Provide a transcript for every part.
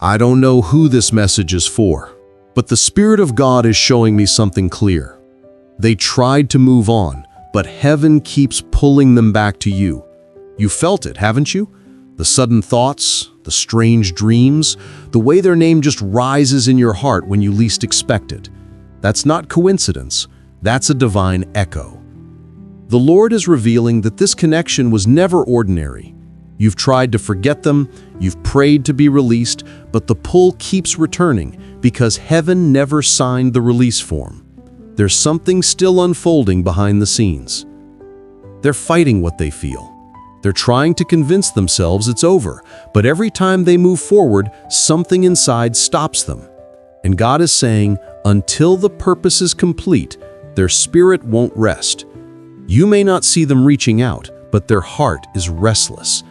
I don't know who this message is for, but the Spirit of God is showing me something clear. They tried to move on, but heaven keeps pulling them back to you. You felt it, haven't you? The sudden thoughts, the strange dreams, the way their name just rises in your heart when you least expect it. That's not coincidence. That's a divine echo. The Lord is revealing that this connection was never ordinary. You've tried to forget them, you've prayed to be released, but the pull keeps returning because heaven never signed the release form. There's something still unfolding behind the scenes. They're fighting what they feel. They're trying to convince themselves it's over, but every time they move forward, something inside stops them. And God is saying, until the purpose is complete, their spirit won't rest. You may not see them reaching out, but their heart is restless.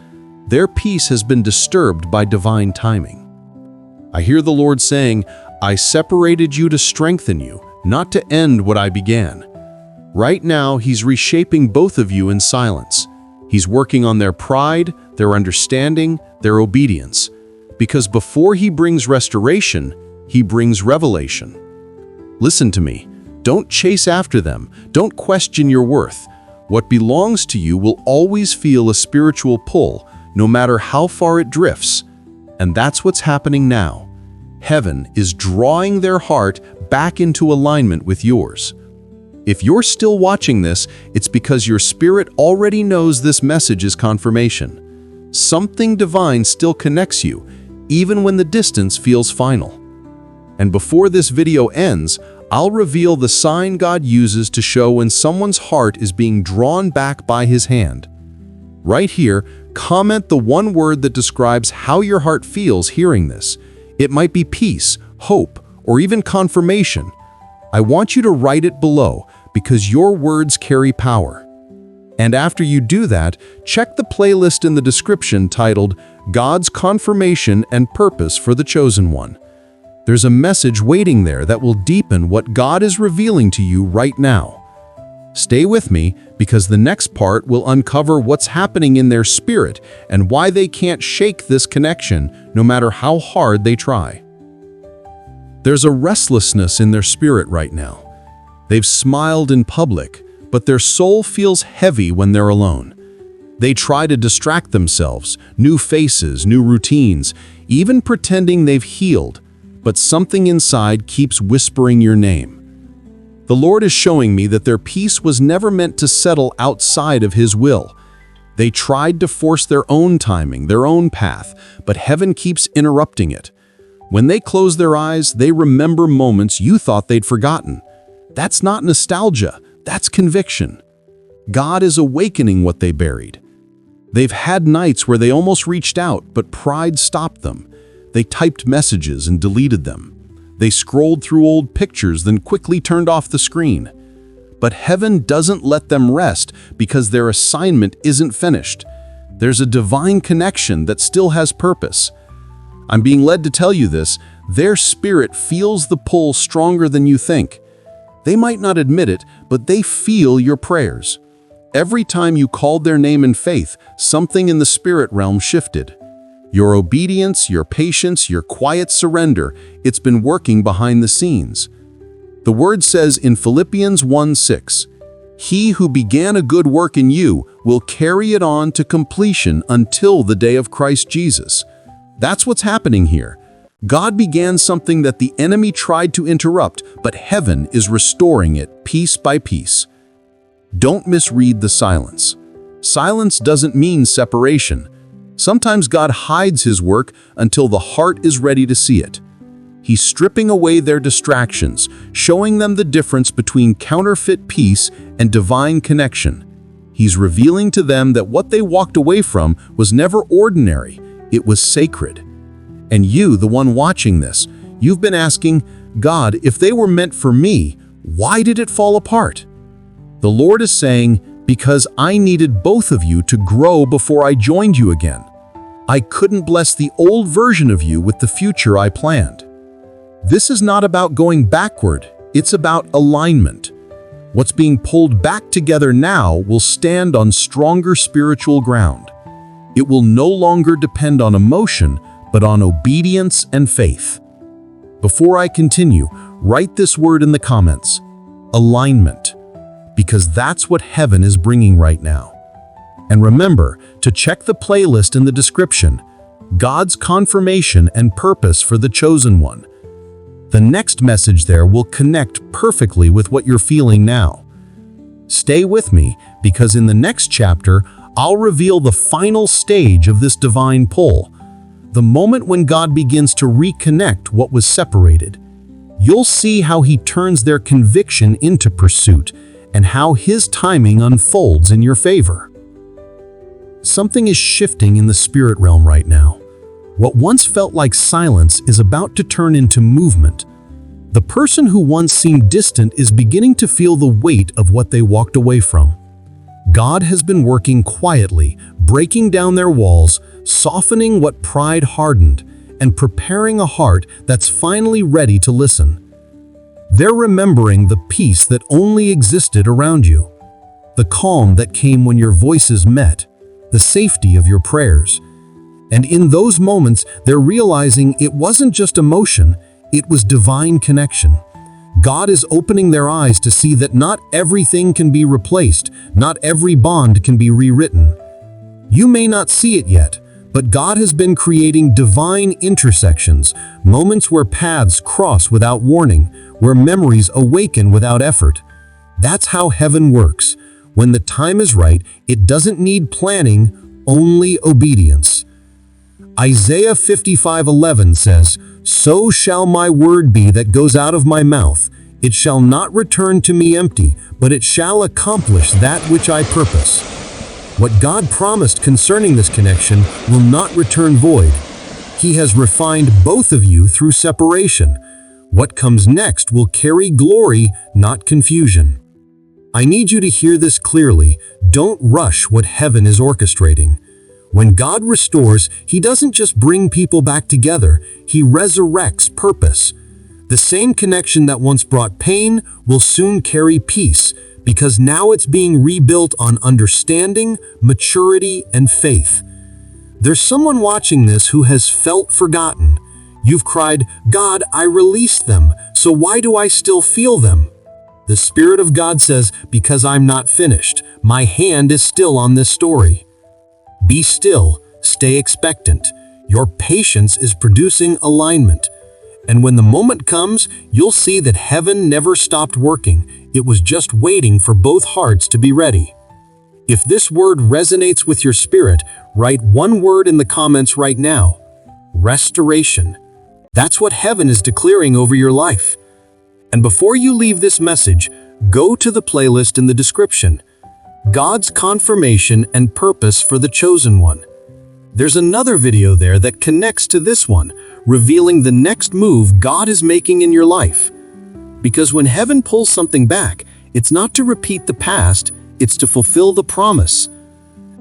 Their peace has been disturbed by divine timing. I hear the Lord saying, I separated you to strengthen you, not to end what I began. Right now, He's reshaping both of you in silence. He's working on their pride, their understanding, their obedience. Because before He brings restoration, He brings revelation. Listen to me. Don't chase after them. Don't question your worth. What belongs to you will always feel a spiritual pull, no matter how far it drifts. And that's what's happening now. Heaven is drawing their heart back into alignment with yours. If you're still watching this, it's because your spirit already knows this message is confirmation. Something divine still connects you, even when the distance feels final. And before this video ends, I'll reveal the sign God uses to show when someone's heart is being drawn back by His hand. Right here, comment the one word that describes how your heart feels hearing this. It might be peace, hope, or even confirmation. I want you to write it below because your words carry power. And after you do that, check the playlist in the description titled God's Confirmation and Purpose for the Chosen One. There's a message waiting there that will deepen what God is revealing to you right now. Stay with me because the next part will uncover what's happening in their spirit and why they can't shake this connection no matter how hard they try. There's a restlessness in their spirit right now. They've smiled in public, but their soul feels heavy when they're alone. They try to distract themselves, new faces, new routines, even pretending they've healed, but something inside keeps whispering your name. The Lord is showing me that their peace was never meant to settle outside of His will. They tried to force their own timing, their own path, but heaven keeps interrupting it. When they close their eyes, they remember moments you thought they'd forgotten. That's not nostalgia, that's conviction. God is awakening what they buried. They've had nights where they almost reached out, but pride stopped them. They typed messages and deleted them. They scrolled through old pictures, then quickly turned off the screen. But heaven doesn't let them rest because their assignment isn't finished. There's a divine connection that still has purpose. I'm being led to tell you this. Their spirit feels the pull stronger than you think. They might not admit it, but they feel your prayers. Every time you called their name in faith, something in the spirit realm shifted. Your obedience, your patience, your quiet surrender, it's been working behind the scenes. The word says in Philippians 1:6, He who began a good work in you will carry it on to completion until the day of Christ Jesus. That's what's happening here. God began something that the enemy tried to interrupt, but heaven is restoring it piece by piece. Don't misread the silence. Silence doesn't mean separation. Sometimes God hides His work until the heart is ready to see it. He's stripping away their distractions, showing them the difference between counterfeit peace and divine connection. He's revealing to them that what they walked away from was never ordinary, it was sacred. And you, the one watching this, you've been asking, God, if they were meant for me, why did it fall apart? The Lord is saying, because I needed both of you to grow before I joined you again. I couldn't bless the old version of you with the future I planned. This is not about going backward, it's about alignment. What's being pulled back together now will stand on stronger spiritual ground. It will no longer depend on emotion, but on obedience and faith. Before I continue, write this word in the comments: alignment, because that's what heaven is bringing right now. And remember to check the playlist in the description, God's confirmation and purpose for the chosen one. The next message there will connect perfectly with what you're feeling now. Stay with me, because in the next chapter, I'll reveal the final stage of this divine pull, the moment when God begins to reconnect what was separated. You'll see how he turns their conviction into pursuit and how his timing unfolds in your favor. Something is shifting in the spirit realm right now. What once felt like silence is about to turn into movement. The person who once seemed distant is beginning to feel the weight of what they walked away from. God has been working quietly, breaking down their walls, softening what pride hardened, and preparing a heart that's finally ready to listen. They're remembering the peace that only existed around you, the calm that came when your voices met, the safety of your prayers. And in those moments, they're realizing it wasn't just emotion, it was divine connection. God is opening their eyes to see that not everything can be replaced, not every bond can be rewritten. You may not see it yet, but God has been creating divine intersections, moments where paths cross without warning, where memories awaken without effort. That's how heaven works. When the time is right, it doesn't need planning, only obedience. Isaiah 55:11 says, "So shall my word be that goes out of my mouth. It shall not return to me empty, but it shall accomplish that which I purpose." What God promised concerning this connection will not return void. He has refined both of you through separation. What comes next will carry glory, not confusion. I need you to hear this clearly. Don't rush what heaven is orchestrating. When God restores, he doesn't just bring people back together, he resurrects purpose. The same connection that once brought pain will soon carry peace, because now it's being rebuilt on understanding, maturity, and faith. There's someone watching this who has felt forgotten. You've cried, "God, I released them, so why do I still feel them?" The Spirit of God says, "Because I'm not finished. My hand is still on this story." Be still, stay expectant. Your patience is producing alignment. And when the moment comes, you'll see that heaven never stopped working. It was just waiting for both hearts to be ready. If this word resonates with your spirit, write one word in the comments right now: restoration. That's what heaven is declaring over your life. And before you leave this message, go to the playlist in the description, God's confirmation and purpose for the chosen one. There's another video there that connects to this one, revealing the next move God is making in your life. Because when heaven pulls something back, it's not to repeat the past, it's to fulfill the promise.